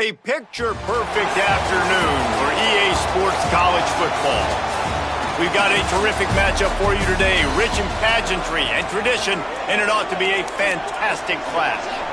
A picture-perfect afternoon for EA Sports College Football. We've got a terrific matchup for you today, rich in pageantry and tradition, and it ought to be a fantastic clash.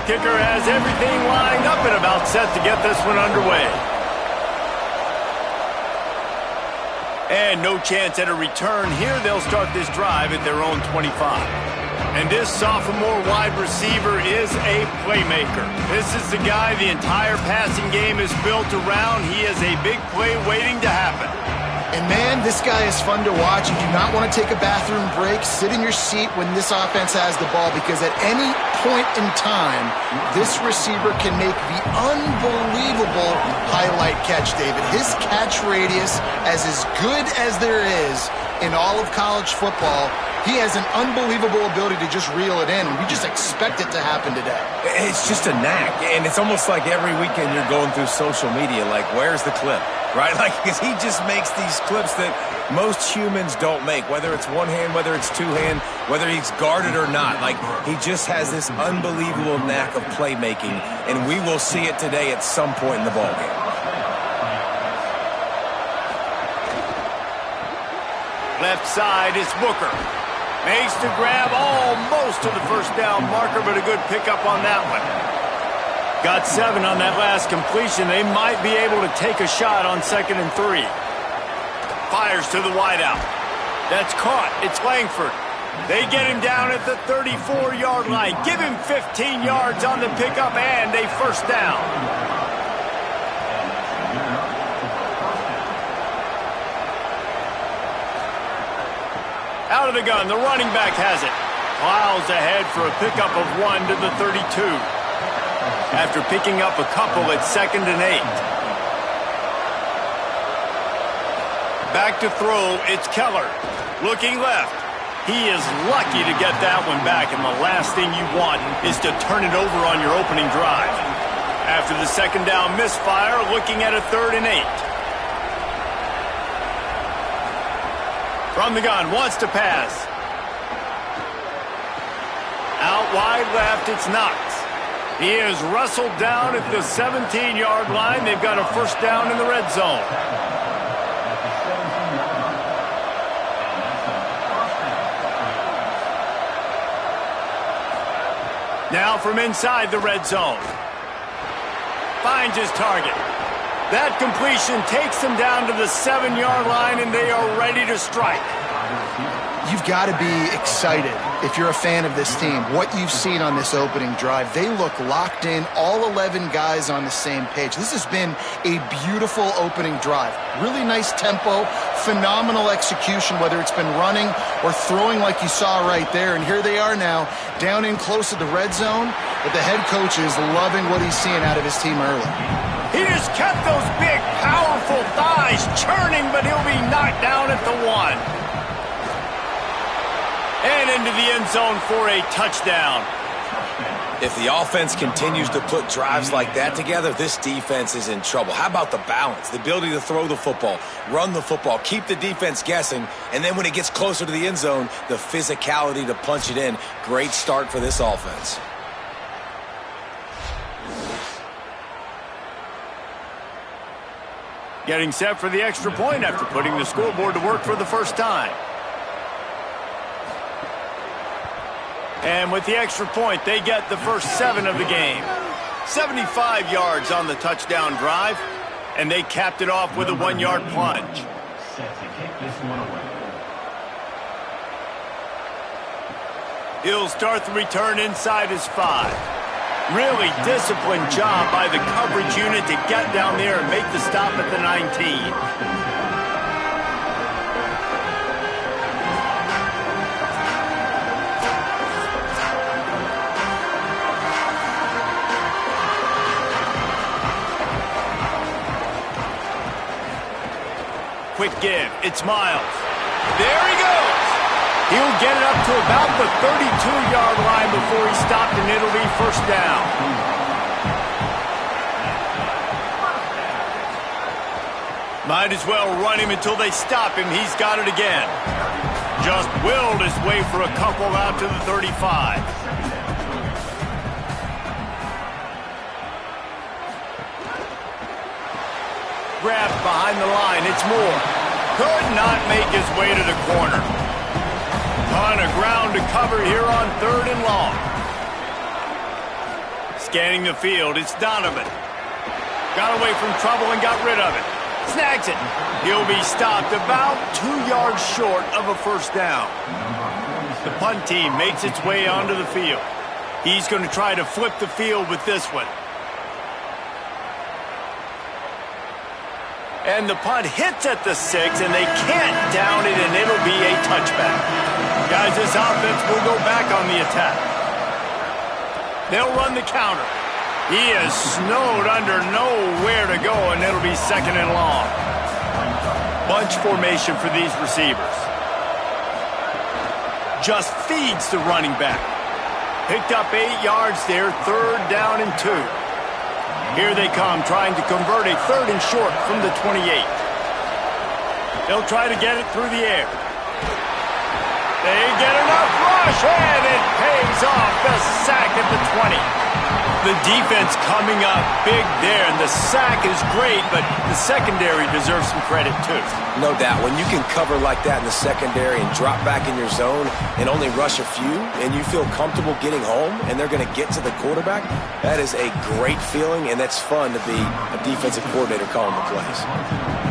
Kicker has everything lined up and about set to get this one underway. And no chance at a return here. They'll start this drive at their own 25. And this sophomore wide receiver is a playmaker. This is the guy the entire passing game is built around. He is a big play waiting to happen. And, man, this guy is fun to watch. You do not want to take a bathroom break. Sit in your seat when this offense has the ball, because at any point in time, this receiver can make the unbelievable highlight catch, David. His catch radius is as good as there is in all of college football. He has an unbelievable ability to just reel it in, and we just expect it to happen today. It's just a knack, and it's almost like every weekend you're going through social media, like, where's the clip, right? Like, because he just makes these clips that most humans don't make, whether it's one hand, whether it's two hand, whether he's guarded or not. Like, he just has this unbelievable knack of playmaking, and we will see it today at some point in the ballgame. Left side is Booker. Makes to grab almost to the first down marker, but a good pickup on that one. Got 7 on that last completion. They might be able to take a shot on 2nd and 3. Fires to the wideout. That's caught. It's Langford. They get him down at the 34-yard line. Give him 15 yards on the pickup and a first down. Out of the gun, the running back has it. Plows ahead for a pickup of 1 to the 32. After picking up a couple at 2nd and 8. Back to throw, it's Keller. Looking left. He is lucky to get that one back, and the last thing you want is to turn it over on your opening drive. After the 2nd down misfire, looking at a 3rd and 8. From the gun, wants to pass. Out wide left, it's Knox. He is wrestled down at the 17-yard line. They've got a first down in the red zone. Now from inside the red zone. Finds his target. That completion takes them down to the 7-yard line, and they are ready to strike. You've got to be excited if you're a fan of this team. What you've seen on this opening drive, they look locked in, all 11 guys on the same page. This has been a beautiful opening drive. Really nice tempo, phenomenal execution, whether it's been running or throwing like you saw right there. And here they are now, down in close to the red zone, but the head coach is loving what he's seeing out of his team early. He just kept those big, powerful thighs churning, but he'll be knocked down at the 1. And into the end zone for a touchdown. If the offense continues to put drives like that together, this defense is in trouble. How about the balance, the ability to throw the football, run the football, keep the defense guessing, and then when it gets closer to the end zone, the physicality to punch it in. Great start for this offense. Getting set for the extra point after putting the scoreboard to work for the first time. And with the extra point, they get the first 7 of the game. 75 yards on the touchdown drive, and they capped it off with a 1-yard plunge. He'll start the return inside his 5. Really disciplined job by the coverage unit to get down there and make the stop at the 19. quick give. It's Miles. There he goes. He'll get it up to about the 32-yard line before he's stopped, and it'll be first down. Might as well run him until they stop him. He's got it again. Just willed his way for a couple out to the 35. Grabbed behind the line. It's Moore. Could not make his way to the corner. Ton of ground to cover here on 3rd and long. Scanning the field, it's Donovan. Got away from trouble and got rid of it. Snags it. He'll be stopped about 2 yards short of a first down. The punt team makes its way onto the field. He's going to try to flip the field with this one. And the punt hits at the 6, and they can't down it, and it'll be a touchback. Guys, this offense will go back on the attack. They'll run the counter. He is snowed under, nowhere to go, and it'll be 2nd and long. Bunch formation for these receivers. Just feeds the running back. Picked up 8 yards there, 3rd down and 2. Here they come, trying to convert a 3rd and short from the 28. They'll try to get it through the air. They get enough rush, and it pays off. The sack at the 20. The defense coming up big there, and the sack is great, but the secondary deserves some credit too. No doubt. When you can cover like that in the secondary and drop back in your zone and only rush a few, and you feel comfortable getting home, and they're going to get to the quarterback, that is a great feeling, and that's fun to be a defensive coordinator calling the plays.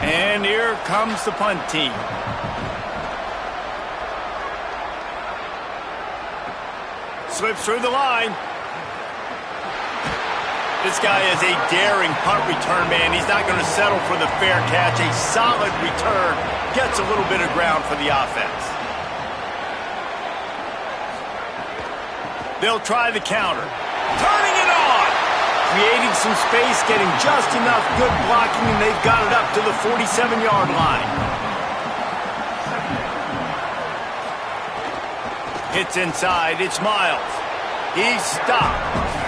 And here comes the punt team. Slips through the line. This guy is a daring punt return man. He's not going to settle for the fair catch. A solid return. Gets a little bit of ground for the offense. They'll try the counter. Turning it on! Creating some space, getting just enough good blocking, and they've got it up to the 47-yard line. Hits inside. It's Miles. He's stopped.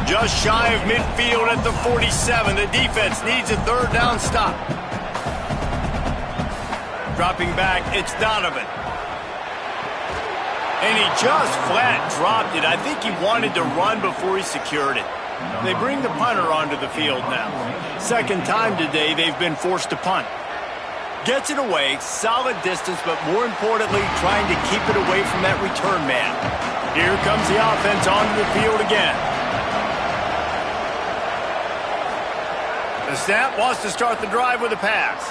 Just shy of midfield at the 47. The defense needs a 3rd down stop. Dropping back, it's Donovan. And he just flat dropped it. I think he wanted to run before he secured it. They bring the punter onto the field now. 2nd time today they've been forced to punt. Gets it away, solid distance, but more importantly, trying to keep it away from that return man. Here comes the offense onto the field again. The snap wants to start the drive with a pass.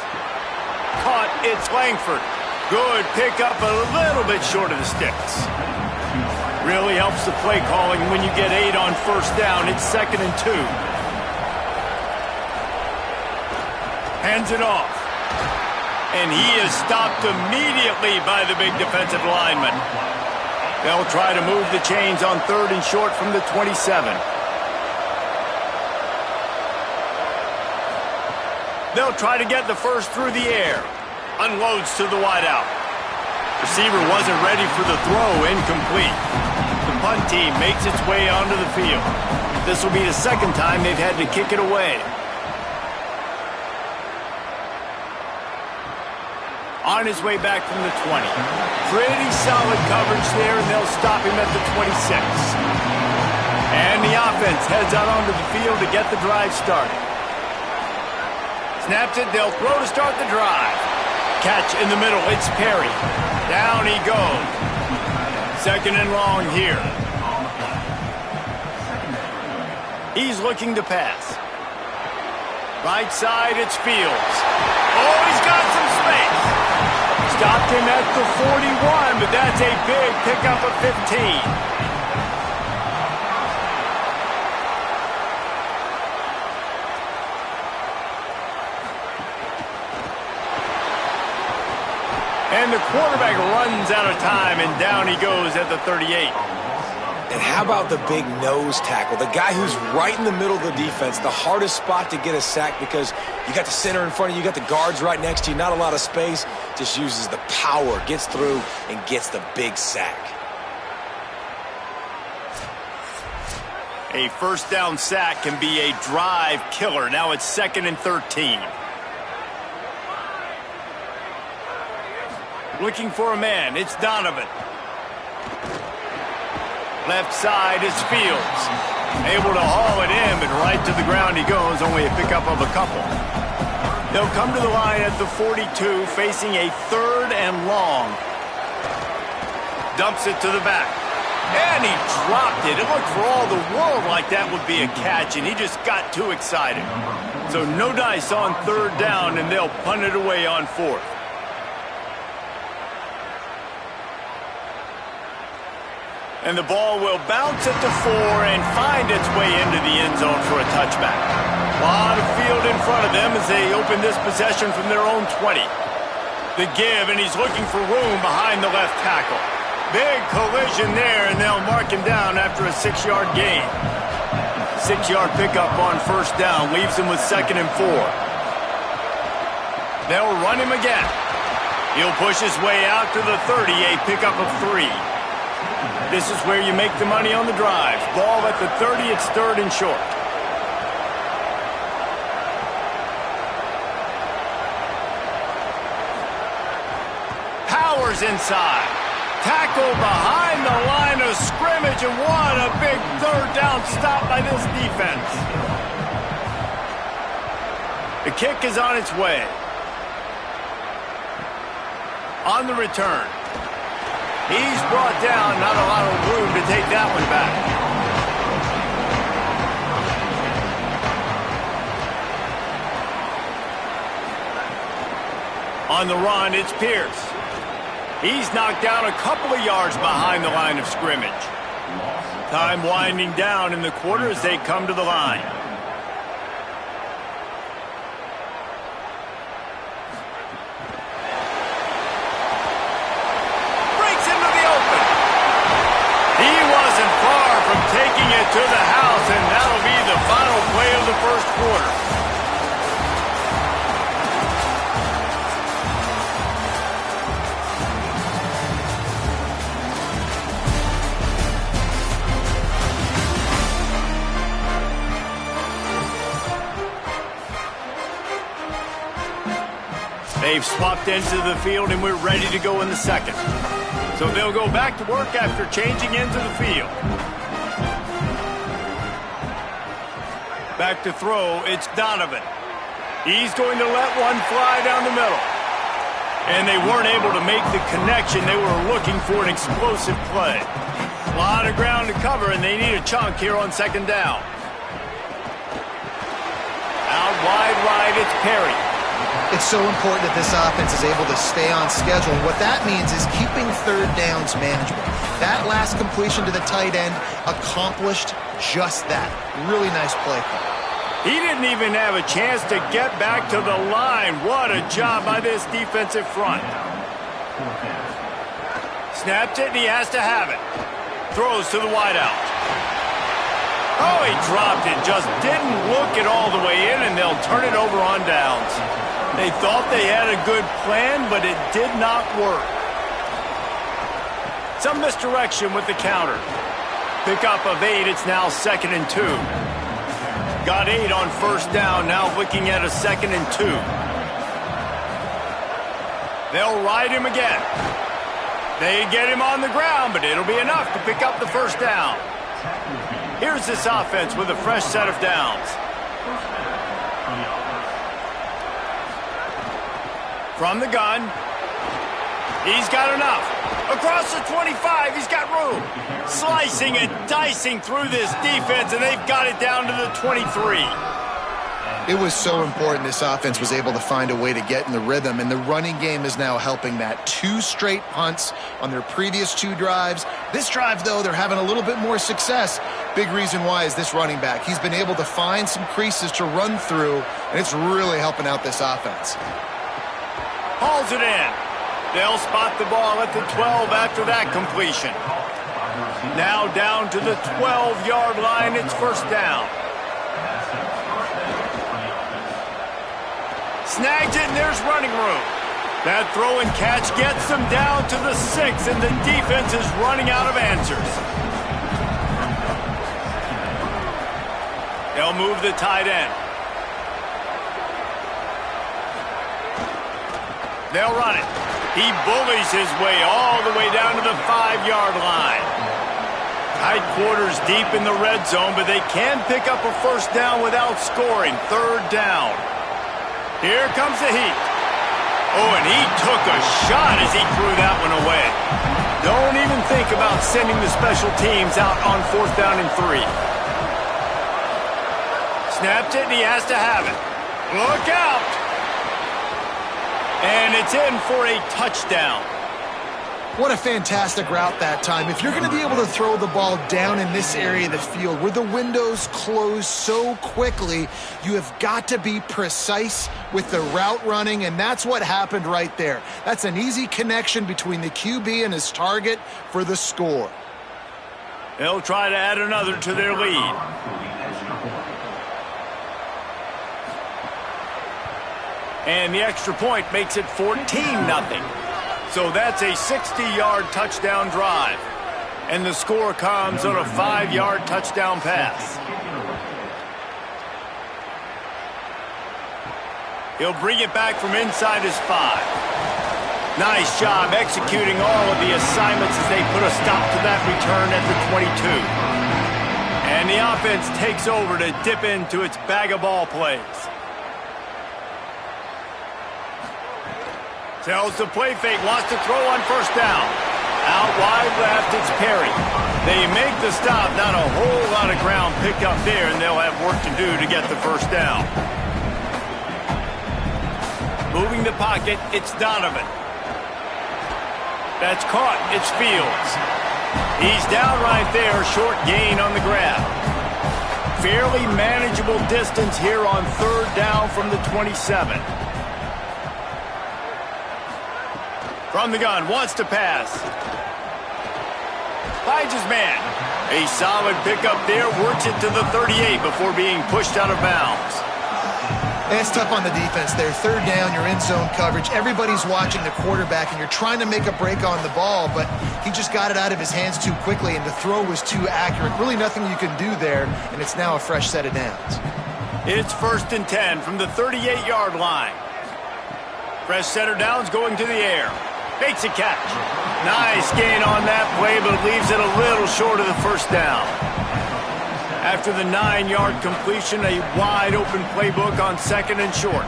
Caught, it's Langford. Good pickup, a little bit short of the sticks. Really helps the play calling when you get 8 on 1st down. It's 2nd and 2. Hands it off. And he is stopped immediately by the big defensive lineman. They'll try to move the chains on 3rd and short from the 27. They'll try to get the first through the air. Unloads to the wideout. Receiver wasn't ready for the throw, incomplete. The punt team makes its way onto the field. This will be the 2nd time they've had to kick it away. On his way back from the 20. Pretty solid coverage there, and they'll stop him at the 26. And the offense heads out onto the field to get the drive started. Snaps it, they'll throw to start the drive. Catch in the middle, it's Perry. Down he goes. 2nd and long here. He's looking to pass. Right side, it's Fields. Oh, he's got some space. Stopped him at the 41, but that's a big pickup of 15. And the quarterback runs out of time, and down he goes at the 38. And how about the big nose tackle? The guy who's right in the middle of the defense, the hardest spot to get a sack because you got the center in front of you, you got the guards right next to you, not a lot of space. Just uses the power, gets through, and gets the big sack. A first down sack can be a drive killer. Now it's 2nd and 13. Looking for a man. It's Donovan. Left side is Fields. Able to haul it in, but right to the ground he goes. Only a pickup of a couple. They'll come to the line at the 42, facing a 3rd and long. Dumps it to the back. And he dropped it. It looked for all the world like that would be a catch, and he just got too excited. So no dice on 3rd down, and they'll punt it away on 4th. And the ball will bounce at the 4 and find its way into the end zone for a touchback. A lot of field in front of them as they open this possession from their own 20. The give, and he's looking for room behind the left tackle. Big collision there, and they'll mark him down after a 6-yard gain. 6-yard pickup on 1st down leaves him with 2nd and 4. They'll run him again. He'll push his way out to the 30, a pickup of 3. This is where you make the money on the drive. Ball at the 30, it's 3rd and short. Powers inside. Tackle behind the line of scrimmage, and what a big 3rd down stop by this defense. The kick is on its way. On the return. He's brought down, not a lot of room to take that one back. On the run, it's Pierce. He's knocked down a couple of yards behind the line of scrimmage. Time winding down in the quarter as they come to the line. Taking it to the house, and that'll be the final play of the 1st quarter. They've swapped ends of the field, and we're ready to go in the 2nd. So they'll go back to work after changing into the field. Back to throw, it's Donovan. He's going to let one fly down the middle. And they weren't able to make the connection. They were looking for an explosive play. A lot of ground to cover, and they need a chunk here on 2nd down. Out wide right, it's Perry. It's so important that this offense is able to stay on schedule. And what that means is keeping 3rd downs manageable. That last completion to the tight end accomplished just that. Really nice play call. He didn't even have a chance to get back to the line. What a job by this defensive front. Snapped it, and he has to have it. Throws to the wideout. Oh, he dropped it. Just didn't look it all the way in, and they'll turn it over on downs. They thought they had a good plan, but it did not work. Some misdirection with the counter. Pickup of 8, it's now 2nd and 2. Got 8 on 1st down, now looking at a 2nd and 2. They'll ride him again. They get him on the ground, but it'll be enough to pick up the 1st down. Here's this offense with a fresh set of downs. From the gun. He's got enough. Across the 25, he's got room. Slicing and dicing through this defense, and they've got it down to the 23. It was so important this offense was able to find a way to get in the rhythm, and the running game is now helping that. 2 straight punts on their previous 2 drives. This drive, though, they're having a little bit more success. Big reason why is this running back. He's been able to find some creases to run through, and it's really helping out this offense. Hauls it in. They'll spot the ball at the 12 after that completion. Now down to the 12-yard line. It's first down. Snags it, and there's running room. That throw and catch gets them down to the 6, and the defense is running out of answers. They'll move the tight end. They'll run it. He bullies his way all the way down to the 5-yard line. Tight quarters deep in the red zone, but they can pick up a first down without scoring. Third down. Here comes the heat. Oh, and he took a shot as he threw that one away. Don't even think about sending the special teams out on 4th down and 3. Snaps it, and he has to have it. Look out! And it's in for a touchdown. What a fantastic route that time. If you're going to be able to throw the ball down in this area of the field where the windows close so quickly, you have got to be precise with the route running, and that's what happened right there. That's an easy connection between the QB and his target for the score. They'll try to add another to their lead. And the extra point makes it 14-0. So that's a 60-yard touchdown drive. And the score comes on a 5-yard touchdown pass. He'll bring it back from inside his 5. Nice job executing all of the assignments as they put a stop to that return at the 22. And the offense takes over to dip into its bag of ball plays. Tells the play fake, wants to throw on first down. Out wide left, it's Perry. They make the stop, not a whole lot of ground picked up there, and they'll have work to do to get the first down. Moving the pocket, it's Donovan. That's caught, it's Fields. He's down right there, short gain on the grab. Fairly manageable distance here on 3rd down from the 27. From the gun, wants to pass. Finds his man. A solid pickup there, works it to the 38 before being pushed out of bounds. It's tough on the defense there. 3rd down, you're in zone coverage. Everybody's watching the quarterback, and you're trying to make a break on the ball, but he just got it out of his hands too quickly, and the throw was too accurate. Really nothing you can do there, and it's now a fresh set of downs. It's 1st and 10 from the 38-yard line. Fresh set of downs going to the air. Makes a catch. Nice gain on that play, but leaves it a little short of the first down. After the 9-yard completion, a wide-open playbook on 2nd and short.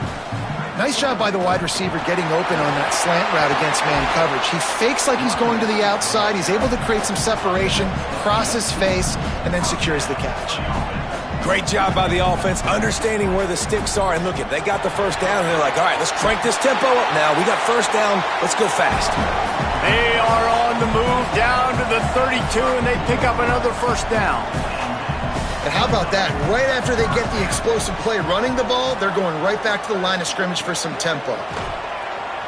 Nice job by the wide receiver getting open on that slant route against man coverage. He fakes like he's going to the outside. He's able to create some separation, cross his face, and then secures the catch. Great job by the offense, understanding where the sticks are. And look, if they got the first down, and they're like, all right, let's crank this tempo up now. We got first down. Let's go fast. They are on the move down to the 32, and they pick up another first down. And how about that? Right after they get the explosive play running the ball, they're going right back to the line of scrimmage for some tempo.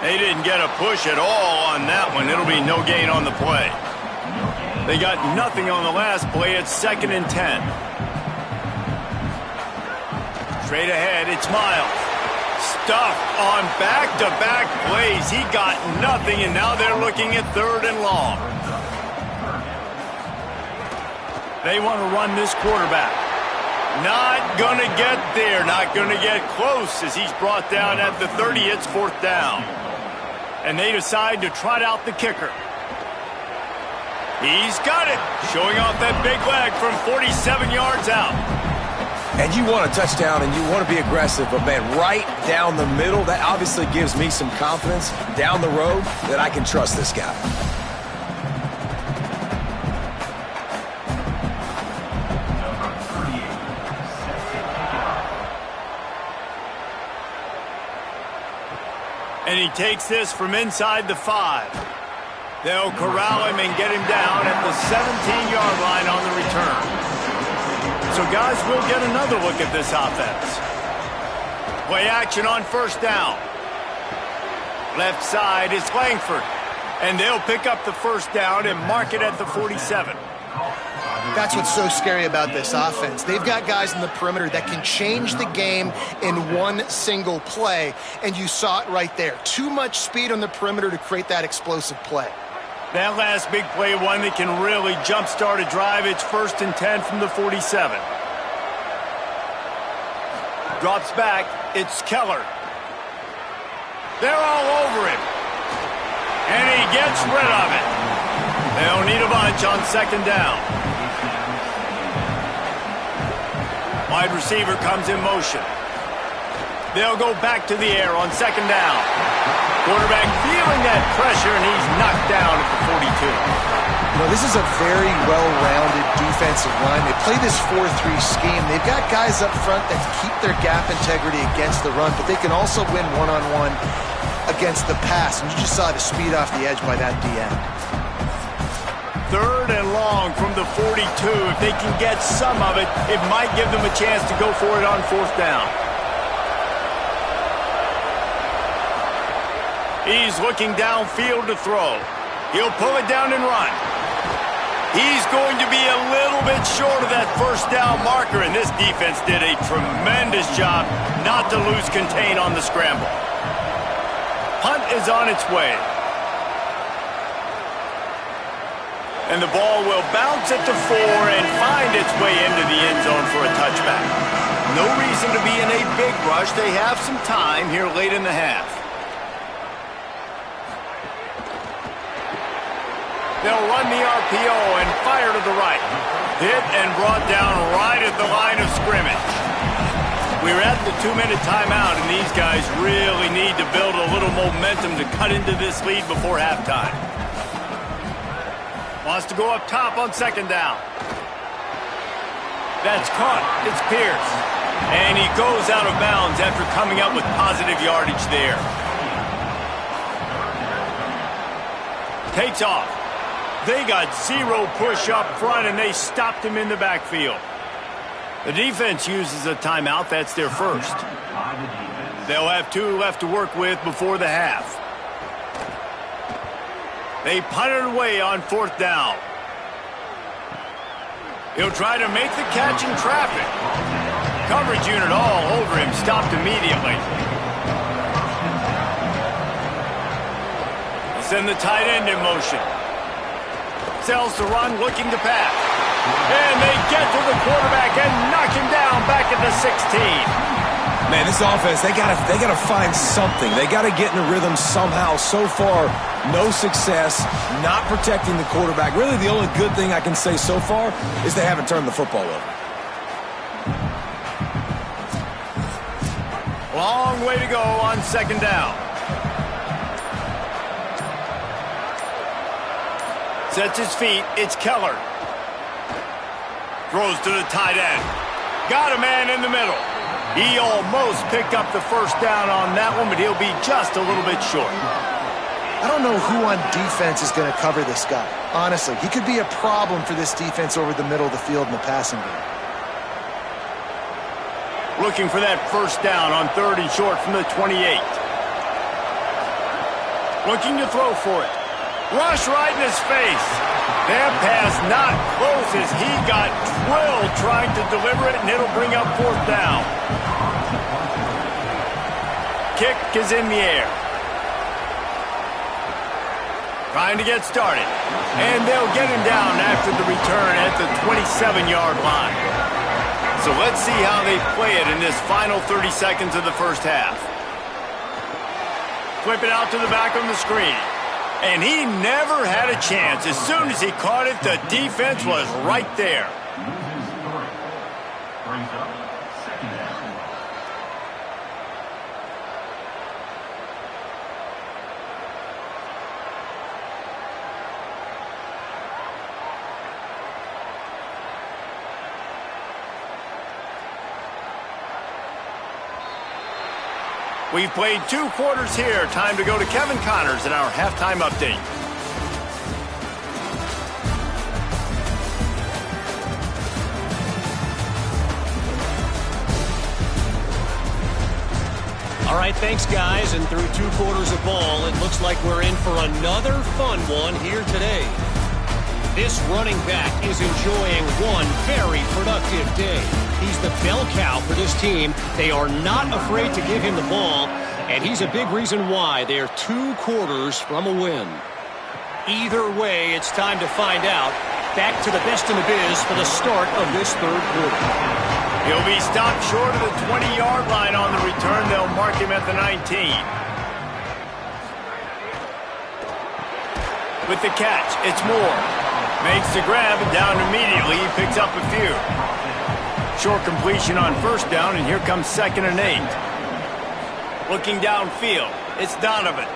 They didn't get a push at all on that one. It'll be no gain on the play. They got nothing on the last play. It's 2nd and 10. Straight ahead, it's Miles. Stuffed on back-to-back plays. He got nothing, and now they're looking at 3rd and long. They want to run this quarterback. Not going to get there. Not going to get close as he's brought down at the 30. It's 4th down. And they decide to trot out the kicker. He's got it. Showing off that big leg from 47 yards out. And you want a touchdown, and you want to be aggressive, but, man, right down the middle, that obviously gives me some confidence down the road that I can trust this guy. And he takes this from inside the 5. They'll corral him and get him down at the 17-yard line on the return. So, guys, we'll get another look at this offense. Play action on first down. Left side is Langford. And they'll pick up the first down and mark it at the 47. That's what's so scary about this offense. They've got guys in the perimeter that can change the game in one single play, and you saw it right there. Too much speed on the perimeter to create that explosive play. That last big play, one that can really jump-start a drive. It's 1st and 10 from the 47. Drops back. It's Keller. They're all over him. And he gets rid of it. They'll need a bunch on 2nd down. Wide receiver comes in motion. They'll go back to the air on 2nd down. Quarterback feeling that pressure, and he's knocked down at the 42. Well, this is a very well-rounded defensive line. They play this 4-3 scheme. They've got guys up front that keep their gap integrity against the run, but they can also win one-on-one against the pass. And you just saw the speed off the edge by that D-end. 3rd and long from the 42. If they can get some of it, it might give them a chance to go for it on 4th down. He's looking downfield to throw. He'll pull it down and run. He's going to be a little bit short of that 1st down marker, and this defense did a tremendous job not to lose contain on the scramble. Punt is on its way. And the ball will bounce at the 4 and find its way into the end zone for a touchback. No reason to be in a big rush. They have some time here late in the half. They'll run the RPO and fire to the right. Hit and brought down right at the line of scrimmage. We're at the 2-minute timeout, and these guys really need to build a little momentum to cut into this lead before halftime. Wants to go up top on 2nd down. That's caught. It's Pierce. And he goes out of bounds after coming up with positive yardage there. Takes off. They got 0 push up front, and they stopped him in the backfield. The defense uses a timeout. That's their first. They'll have 2 left to work with before the half. They punt it away on 4th down. He'll try to make the catch in traffic. Coverage unit all over him, stopped immediately. They'll send the tight end in motion. Sells to run, looking to pass. And they get to the quarterback and knock him down back at the 16. Man, this offense, they gotta find something. They gotta get in a rhythm somehow. So far, no success, not protecting the quarterback. Really, the only good thing I can say so far is they haven't turned the football over. Long way to go on 2nd down. Sets his feet. It's Keller. Throws to the tight end. Got a man in the middle. He almost picked up the 1st down on that one, but he'll be just a little bit short. I don't know who on defense is going to cover this guy. Honestly, he could be a problem for this defense over the middle of the field in the passing game. Looking for that 1st down on 3rd and short from the 28. Looking to throw for it. Rush right in his face. That pass not close as he got drilled trying to deliver it, and it'll bring up 4th down. Kick is in the air. Trying to get started. And they'll get him down after the return at the 27-yard line. So let's see how they play it in this final 30 seconds of the 1st half. Flip it out to the back on the screen. And he never had a chance. As soon as he caught it, the defense was right there. We've played 2 quarters here. Time to go to Kevin Connors in our halftime update. All right, thanks, guys. And through 2 quarters of ball, it looks like we're in for another fun one here today. This running back is enjoying one very productive day. He's the bell cow for this team. They are not afraid to give him the ball, and he's a big reason why they're 2 quarters from a win. Either way, it's time to find out. Back to the best in the biz for the start of this 3rd quarter. He'll be stopped short of the 20-yard line on the return. They'll mark him at the 19. With the catch, it's Moore. Makes the grab, and down immediately. He picks up a few. Short completion on 1st down, and here comes 2nd and 8. Looking downfield, it's Donovan.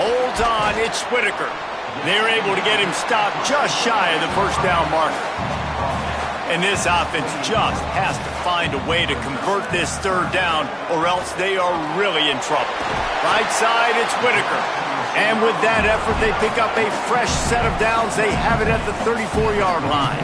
Holds on, it's Whitaker. They're able to get him stopped just shy of the 1st down marker. And this offense just has to find a way to convert this 3rd down, or else they are really in trouble. Right side, it's Whitaker. And with that effort, they pick up a fresh set of downs. They have it at the 34-yard line.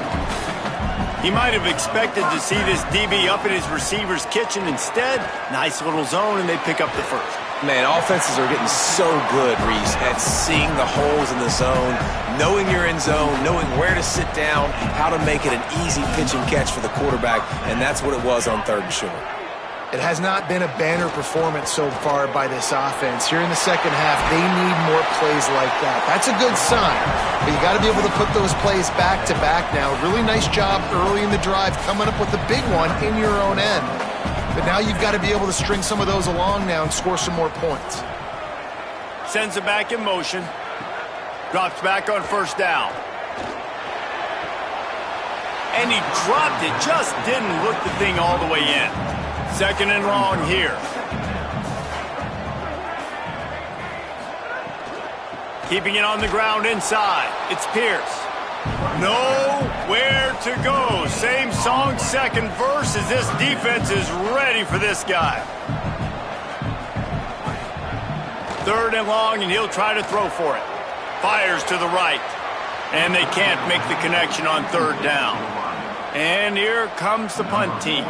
He might have expected to see this DB up in his receiver's kitchen. Instead, nice little zone, and they pick up the 1st. Man, offenses are getting so good, Reese, at seeing the holes in the zone, knowing you're in zone, knowing where to sit down, how to make it an easy pitch and catch for the quarterback, and that's what it was on 3rd and short. It has not been a banner performance so far by this offense. Here in the 2nd half, they need more plays like that. That's a good sign, but you got to be able to put those plays back to back now. Really nice job early in the drive coming up with a big one in your own end. But now you've got to be able to string some of those along now and score some more points. Sends it back in motion. Drops back on 1st down. And he dropped it, just didn't look the thing all the way in. 2nd and long here. Keeping it on the ground inside. It's Pierce. Nowhere to go. Same song, 2nd verse, as this defense is ready for this guy. 3rd and long, and he'll try to throw for it. Fires to the right. And they can't make the connection on 3rd down. And here comes the punt team.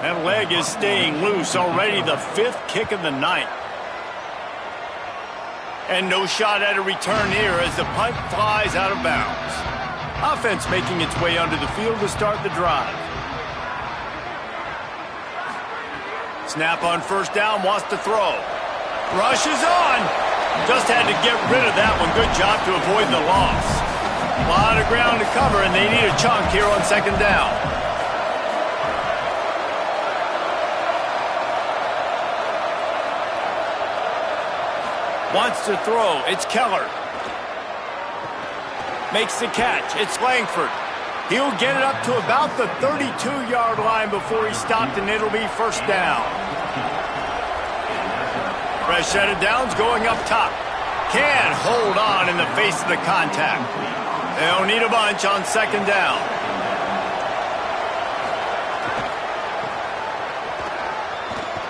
That leg is staying loose. Already the 5th kick of the night. And no shot at a return here as the punt flies out of bounds. Offense making its way onto the field to start the drive. Snap on 1st down, wants to throw. Rushes on. Just had to get rid of that one. Good job to avoid the loss. A lot of ground to cover, and they need a chunk here on 2nd down. Wants to throw. It's Keller. Makes the catch. It's Langford. He'll get it up to about the 32-yard line before he's stopped, and it'll be 1st down. Fresh set of downs going up top. Can't hold on in the face of the contact. They'll need a bunch on 2nd down.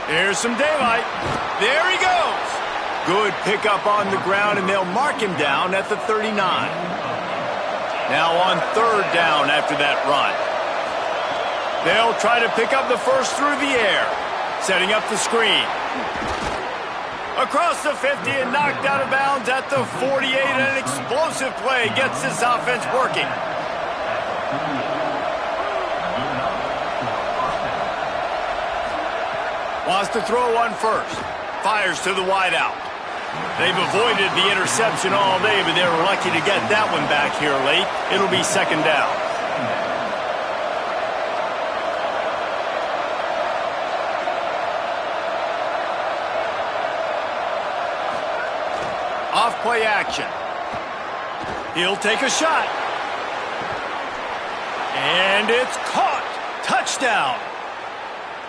Here's some daylight. There he goes. Good pickup on the ground, and they'll mark him down at the 39. Now on 3rd down after that run. They'll try to pick up the 1st through the air. Setting up the screen. Across the 50 and knocked out of bounds at the 48. An explosive play gets this offense working. Wants to throw on 1st. Fires to the wideout. They've avoided the interception all day, but they were lucky to get that one back here late. It'll be 2nd down. Off-play action. He'll take a shot. And it's caught. Touchdown.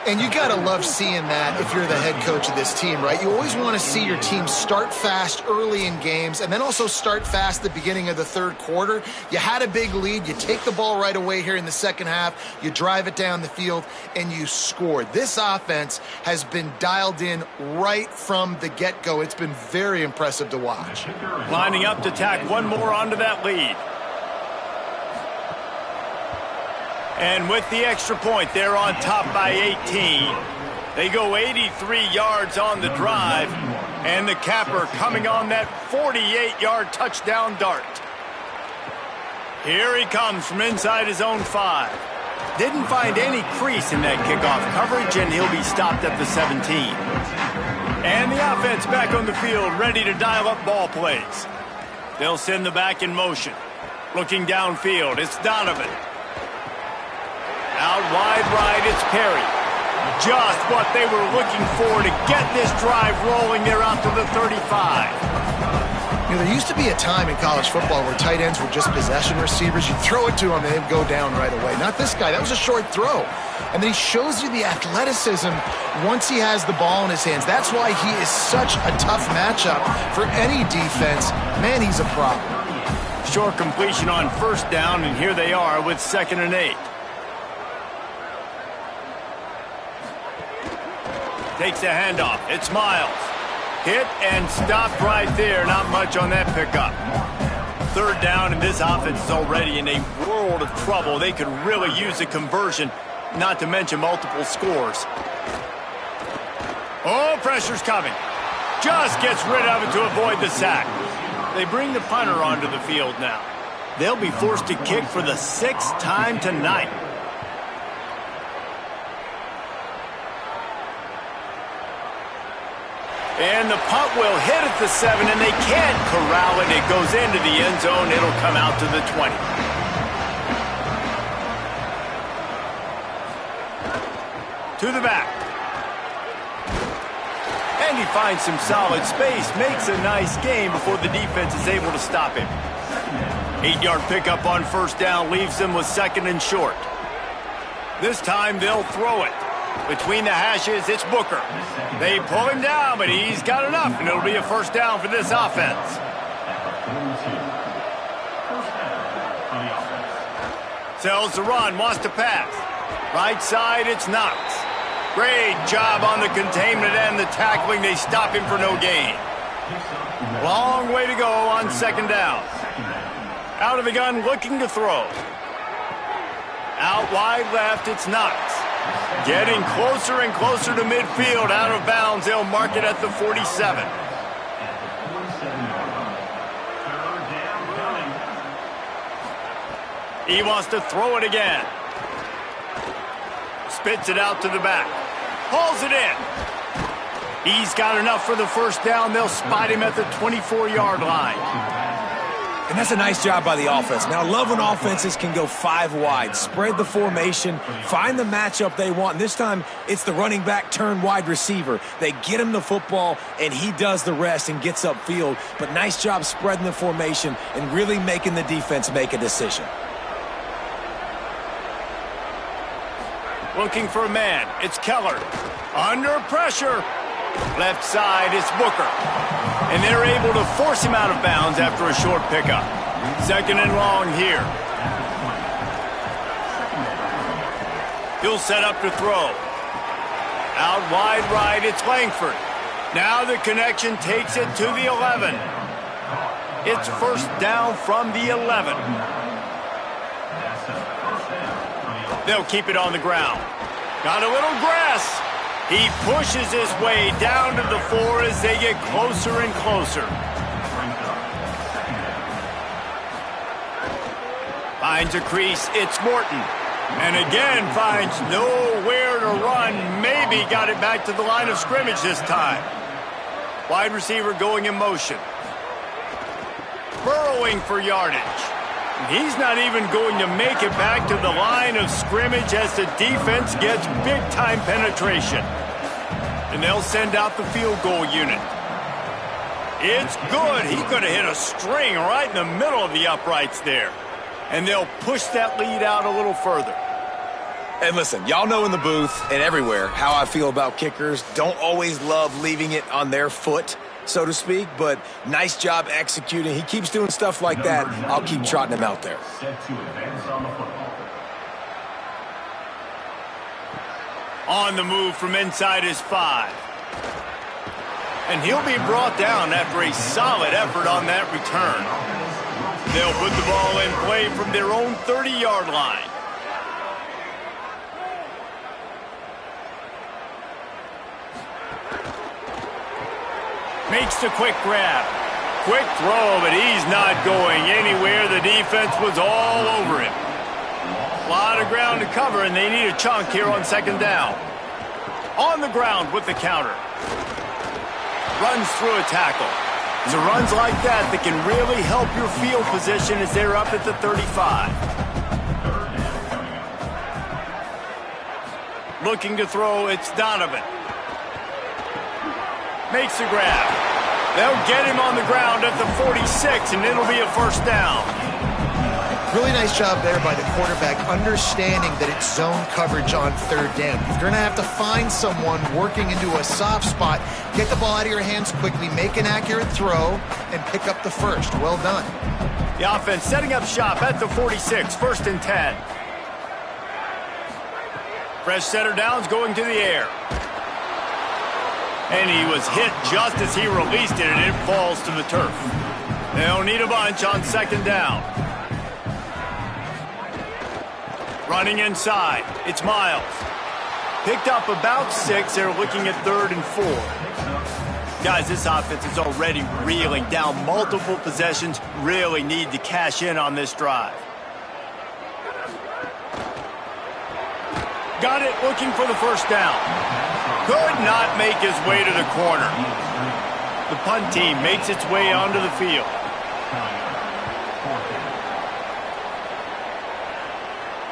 And you got to love seeing that if you're the head coach of this team, right? You always want to see your team start fast early in games and then also start fast at the beginning of the 3rd quarter. You had a big lead. You take the ball right away here in the 2nd half. You drive it down the field, and you score. This offense has been dialed in right from the get-go. It's been very impressive to watch. Lining up to tack one more onto that lead. And with the extra point, they're on top by 18. They go 83 yards on the drive, and the capper coming on that 48-yard touchdown dart. Here he comes from inside his own 5. Didn't find any crease in that kickoff coverage, and he'll be stopped at the 17. And the offense back on the field, ready to dial up ball plays. They'll send the back in motion. Looking downfield, it's Donovan. Out wide right, it's Perry. Just what they were looking for to get this drive rolling there out to the 35. You know, there used to be a time in college football where tight ends were just possession receivers. You throw it to them and they'd go down right away. Not this guy. That was a short throw. And then he shows you the athleticism once he has the ball in his hands. That's why he is such a tough matchup for any defense. Man, he's a problem. Short completion on first down, and here they are with 2nd and 8. Takes a handoff. It's Miles. Hit and stopped right there. Not much on that pickup. 3rd down, and this offense is already in a world of trouble. They could really use a conversion, not to mention multiple scores. Oh, pressure's coming. Just gets rid of it to avoid the sack. They bring the punter onto the field now. They'll be forced to kick for the 6th time tonight. And the punt will hit at the 7, and they can't corral it. It goes into the end zone. It'll come out to the 20. To the back. And he finds some solid space. Makes a nice game before the defense is able to stop him. 8-yard pickup on first down leaves them with 2nd and short. This time they'll throw it. Between the hashes, it's Booker. They pull him down, but he's got enough, and it'll be a first down for this offense. Sells the run, wants to pass. Right side, it's Knox. Great job on the containment and the tackling. They stop him for no gain. Long way to go on 2nd down. Out of the gun, looking to throw. Out wide left, it's Knox. Getting closer and closer to midfield. Out of bounds, they'll mark it at the 47. He wants to throw it again. Spits it out to the back. Hauls it in. He's got enough for the first down. They'll spot him at the 24-yard line. And that's a nice job by the offense. Now, I love when offenses can go 5 wide, spread the formation, find the matchup they want. And this time, it's the running back turn wide receiver. They get him the football, and he does the rest and gets upfield. But nice job spreading the formation and really making the defense make a decision. Looking for a man. It's Keller. Under pressure. Left side is Booker. And they're able to force him out of bounds after a short pickup. 2nd and long here. He'll set up to throw. Out wide right, it's Langford. Now the connection takes it to the 11. It's first down from the 11. They'll keep it on the ground. Got a little grass. He pushes his way down to the 4 as they get closer and closer. Finds a crease, it's Morton. And again finds nowhere to run. Maybe got it back to the line of scrimmage this time. Wide receiver going in motion. Burrowing for yardage. He's not even going to make it back to the line of scrimmage as the defense gets big-time penetration. And they'll send out the field goal unit. It's good. He could have hit a string right in the middle of the uprights there. And they'll push that lead out a little further. And listen, y'all know in the booth and everywhere how I feel about kickers. Don't always love leaving it on their foot, so to speak, but nice job executing. He keeps doing stuff like that. I'll keep trotting him out there. On the move from inside his 5. And he'll be brought down after a solid effort on that return. They'll put the ball in play from their own 30-yard line. Makes the quick grab. Quick throw, but he's not going anywhere. The defense was all over him. A lot of ground to cover, and they need a chunk here on second down. On the ground with the counter. Runs through a tackle. It's runs like that that can really help your field position as they're up at the 35. Looking to throw, it's Donovan. Makes the grab. They'll get him on the ground at the 46, and it'll be a first down. Really nice job there by the quarterback, understanding that it's zone coverage on third down. You're going to have to find someone working into a soft spot, get the ball out of your hands quickly, make an accurate throw, and pick up the first. Well done. The offense setting up shop at the 46, first and 10. Fresh center downs going to the air. And he was hit just as he released it, and it falls to the turf. They'll need a bunch on second down. Running inside, it's Miles. Picked up about 6. They're looking at 3rd and 4. Guys, this offense is already reeling down multiple possessions. Really need to cash in on this drive. Got it, looking for the first down. Could not make his way to the corner. The punt team makes its way onto the field.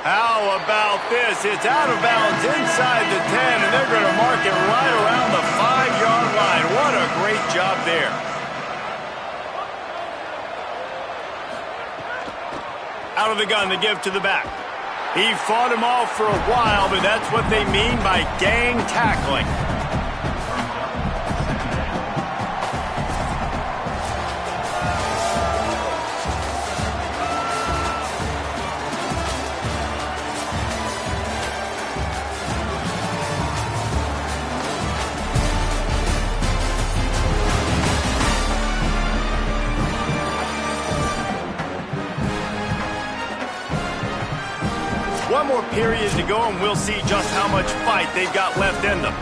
How about this? It's out of bounds inside the 10, and they're going to mark it right around the 5-yard line. What a great job there. Out of the gun, the give to the back. He fought him off for a while, but that's what they mean by gang tackling. One more period to go, and we'll see just how much fight they've got left in them.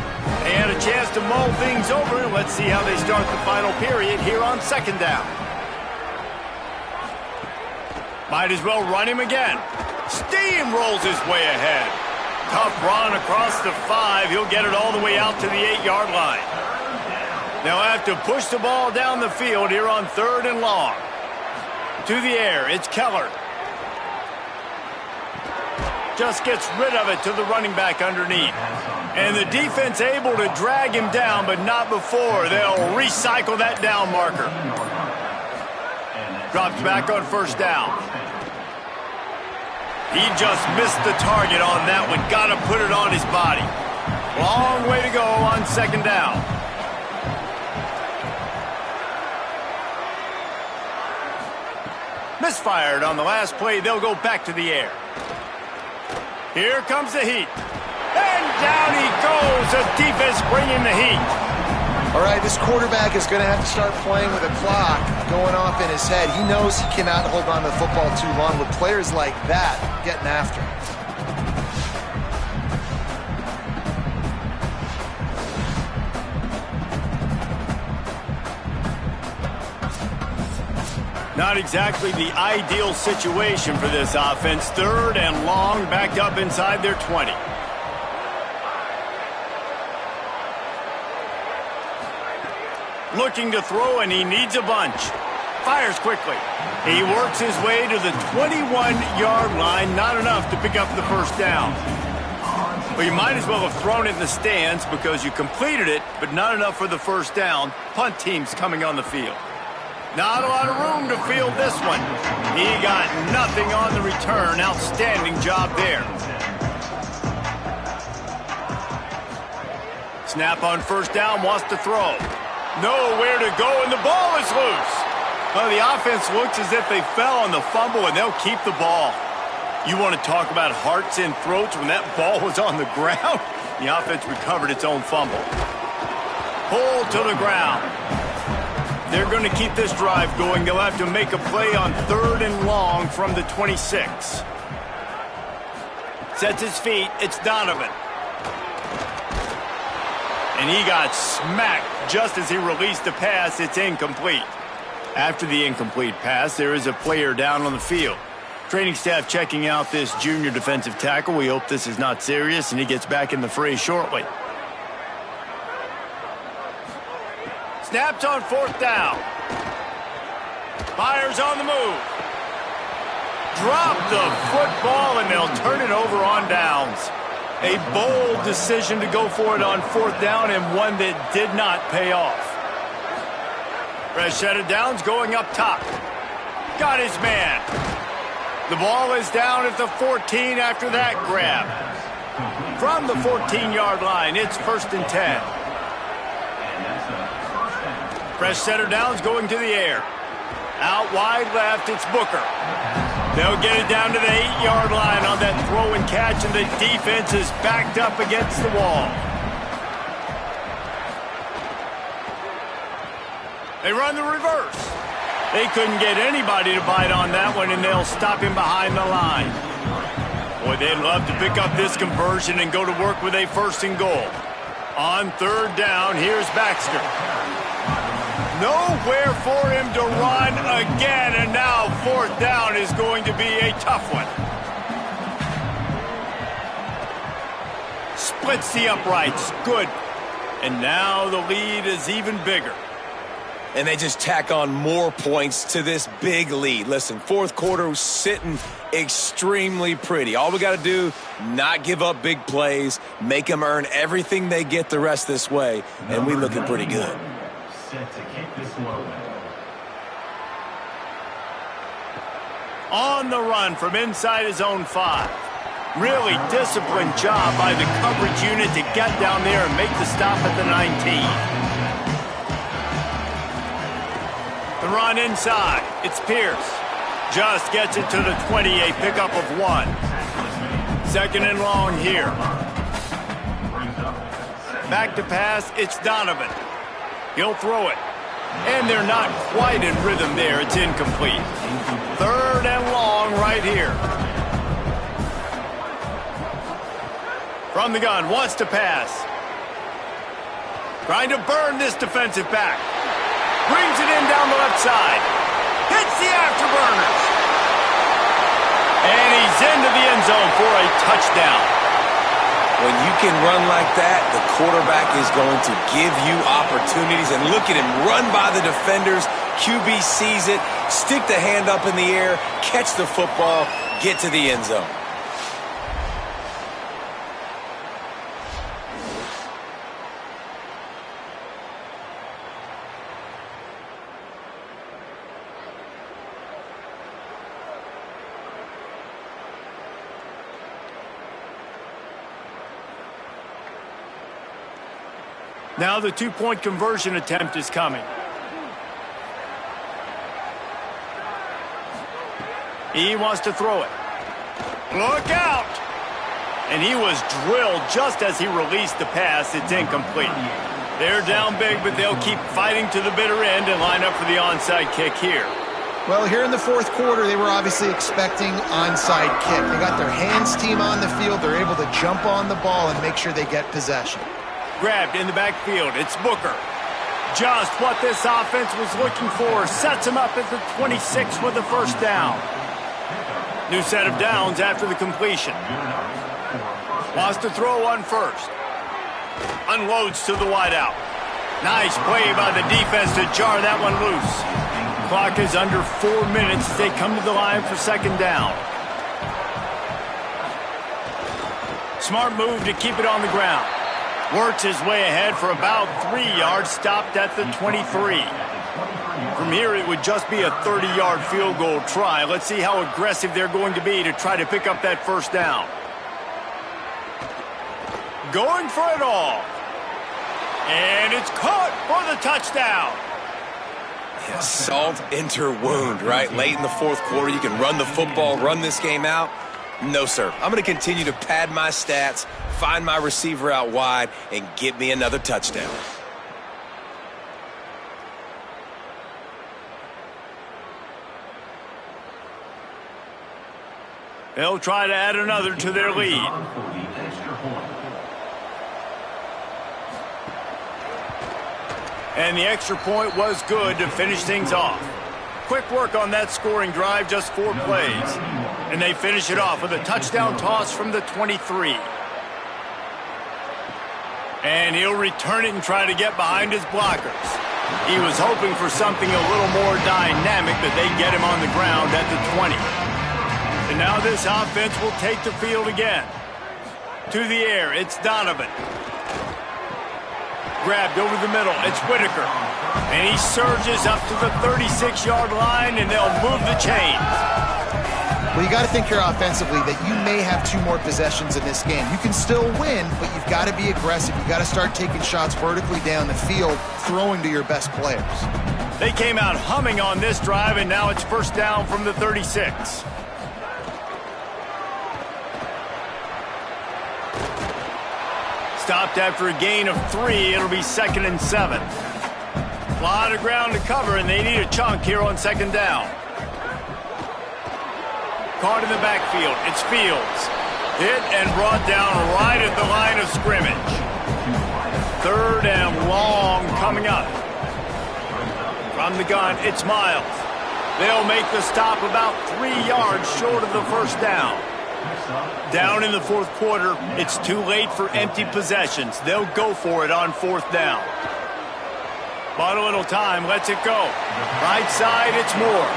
They had a chance to mull things over. Let's see how they start the final period here on second down. Might as well run him again. Steamrolls his way ahead. Tough run across the 5. He'll get it all the way out to the 8-yard line. They'll have to push the ball down the field here on 3rd and long. To the air, it's Keller. Just gets rid of it to the running back underneath. And the defense able to drag him down, but not before. They'll recycle that down marker. Drops back on first down. He just missed the target on that one. Got to put it on his body. Long way to go on second down. Misfired on the last play. They'll go back to the air. Here comes the heat. And down he goes. The defense bringing the heat. All right, this quarterback is going to have to start playing with a clock going off in his head. He knows he cannot hold on to the football too long with players like that getting after him. Not exactly the ideal situation for this offense. 3rd and long, backed up inside their 20. Looking to throw, and he needs a bunch. Fires quickly. He works his way to the 21-yard line. Not enough to pick up the first down. Well, you might as well have thrown it in the stands because you completed it, but not enough for the first down. Punt team's coming on the field. Not a lot of room to field this one. He got nothing on the return. Outstanding job there. Snap on first down, wants to throw. Nowhere to go, and the ball is loose. Well, the offense looks as if they fell on the fumble, and they'll keep the ball. You want to talk about hearts and throats when that ball was on the ground? The offense recovered its own fumble. Pulled to the ground. They're going to keep this drive going. They'll have to make a play on 3rd and long from the 26. Sets his feet. It's Donovan. And he got smacked just as he released the pass. It's incomplete. After the incomplete pass, there is a player down on the field. Training staff checking out this junior defensive tackle. We hope this is not serious and he gets back in the fray shortly. Snaps on 4th down. Fires on the move. Drop the football and they'll turn it over on downs. A bold decision to go for it on 4th down and one that did not pay off. Fresh set of downs going up top. Got his man. The ball is down at the 14 after that grab. From the 14-yard line, it's 1st and 10. Fresh set of downs going to the air. Out wide left, it's Booker. They'll get it down to the 8-yard line on that throw and catch, and the defense is backed up against the wall. They run the reverse. They couldn't get anybody to bite on that one, and they'll stop him behind the line. Boy, they'd love to pick up this conversion and go to work with a 1st and goal. On 3rd down, here's Baxter. Nowhere for him to run again, and now 4th down is going to be a tough one. Splits the uprights. Good. And now the lead is even bigger. And they just tack on more points to this big lead. Listen, 4th quarter was sitting extremely pretty. All we got to do, not give up big plays, make them earn everything they get the rest this way, and we looking pretty good. Set to kick this one. On the run from inside his own 5. Really disciplined job by the coverage unit to get down there and make the stop at the 19. The run inside. It's Pierce. Just gets it to the 20, a pickup of 1. 2nd and long here. Back to pass, it's Donovan. He'll throw it. And they're not quite in rhythm there. It's incomplete. 3rd and long right here. From the gun, wants to pass. Trying to burn this defensive back. Brings it in down the left side. Hits the afterburners. And he's into the end zone for a touchdown. When you can run like that, the quarterback is going to give you opportunities. And look at him run by the defenders. QB sees it, stick the hand up in the air, catch the football, get to the end zone. Now the 2-point conversion attempt is coming. He wants to throw it. Look out! And he was drilled just as he released the pass. It's incomplete. They're down big, but they'll keep fighting to the bitter end and line up for the onside kick here. Well, here in the 4th quarter, they were obviously expecting onside kick. They got their hands team on the field. They're able to jump on the ball and make sure they get possession. Grabbed in the backfield. It's Booker. Just what this offense was looking for. Sets him up at the 26 with the 1st down. New set of downs after the completion. Wants to throw on 1st. Unloads to the wideout. Nice play by the defense to jar that one loose. Clock is under 4 minutes as they come to the line for 2nd down. Smart move to keep it on the ground. Works his way ahead for about 3 yards, stopped at the 23. From here, it would just be a 30-yard field goal try. Let's see how aggressive they're going to be to try to pick up that 1st down. Going for it all. And it's caught for the touchdown. Yeah, salt enter wound, right? Late in the 4th quarter, you can run the football, run this game out. No, sir. I'm going to continue to pad my stats, find my receiver out wide, and get me another touchdown. They'll try to add another to their lead. And the extra point was good to finish things off. Quick work on that scoring drive, just 4 plays. And they finish it off with a touchdown toss from the 23. And he'll return it and try to get behind his blockers. He was hoping for something a little more dynamic, but they get him on the ground at the 20. And now this offense will take the field again. To the air, it's Donovan. Grabbed over the middle, it's Whitaker. And he surges up to the 36-yard line, and they'll move the chains. Well, you got to think here offensively that you may have 2 more possessions in this game. You can still win, but you've got to be aggressive. You've got to start taking shots vertically down the field, throwing to your best players. They came out humming on this drive, and now it's first down from the 36. Stopped after a gain of 3. It'll be 2nd and 7. A lot of ground to cover, and they need a chunk here on 2nd down. Caught in the backfield. It's Fields. Hit and brought down right at the line of scrimmage. 3rd and long coming up. From the gun, it's Miles. They'll make the stop about 3 yards short of the first down. Down in the 4th quarter, it's too late for empty possessions. They'll go for it on 4th down. But a little time, lets it go. Right side, it's Moore.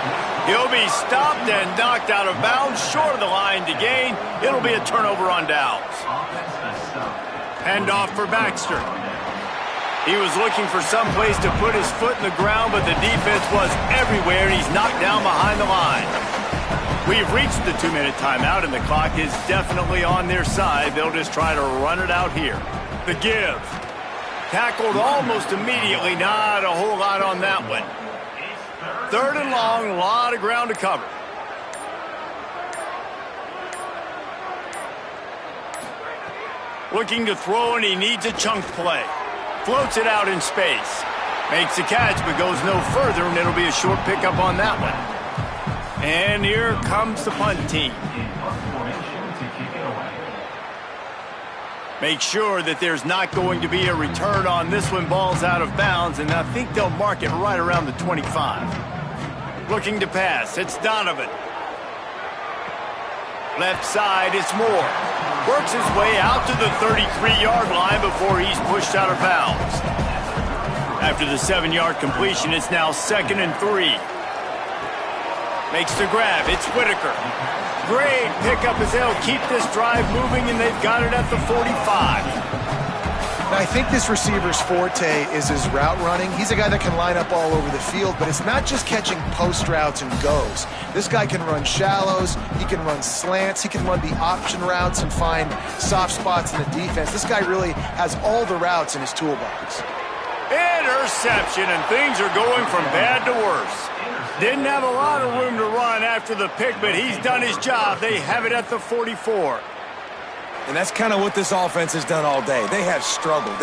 He'll be stopped and knocked out of bounds, short of the line to gain. It'll be a turnover on downs. Hand off for Baxter. He was looking for some place to put his foot in the ground, but the defense was everywhere, and he's knocked down behind the line. We've reached the 2-minute timeout, and the clock is definitely on their side. They'll just try to run it out here. The give. Tackled almost immediately. Not a whole lot on that one. 3rd and long, a lot of ground to cover. Looking to throw, and he needs a chunk play. Floats it out in space. Makes the catch, but goes no further, and it'll be a short pickup on that one. And here comes the punt team. Make sure that there's not going to be a return on this one. Ball's out of bounds, and I think they'll mark it right around the 25. Looking to pass, it's Donovan. Left side, it's Moore. Works his way out to the 33-yard line before he's pushed out of bounds. After the 7-yard completion, it's now 2nd and 3. Makes the grab, it's Whitaker. Great pickup as they'll keep this drive moving, and they've got it at the 45. Now, I think this receiver's forte is his route running. He's a guy that can line up all over the field, but it's not just catching post routes and goes. This guy can run shallows, he can run slants, he can run the option routes and find soft spots in the defense. This guy really has all the routes in his toolbox. Interception, and things are going from bad to worse. Didn't have a lot of room to run after the pick, but he's done his job. They have it at the 44. And that's kind of what this offense has done all day. They have struggled.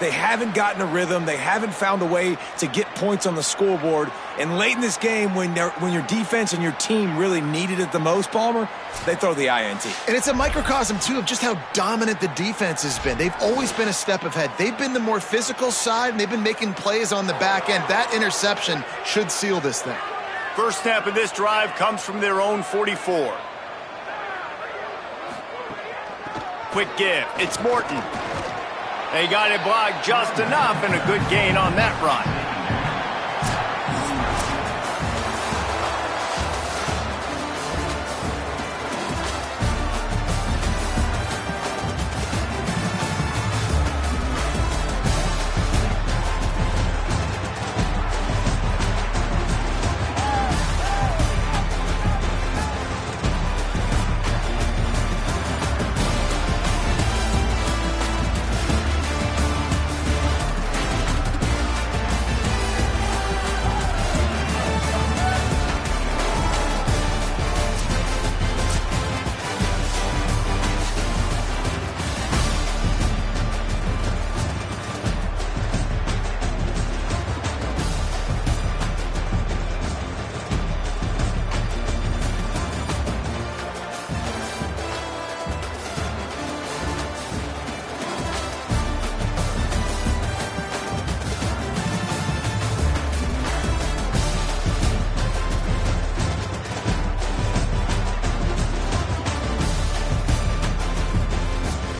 They haven't gotten a rhythm. They haven't found a way to get points on the scoreboard. And late in this game, when your defense and your team really needed it the most, Palmer, they throw the INT. And it's a microcosm, too, of just how dominant the defense has been. They've always been a step ahead. They've been the more physical side, and they've been making plays on the back end. That interception should seal this thing. First snap of this drive comes from their own 44. Quick give. It's Morton. They got it blocked just enough, and a good gain on that run.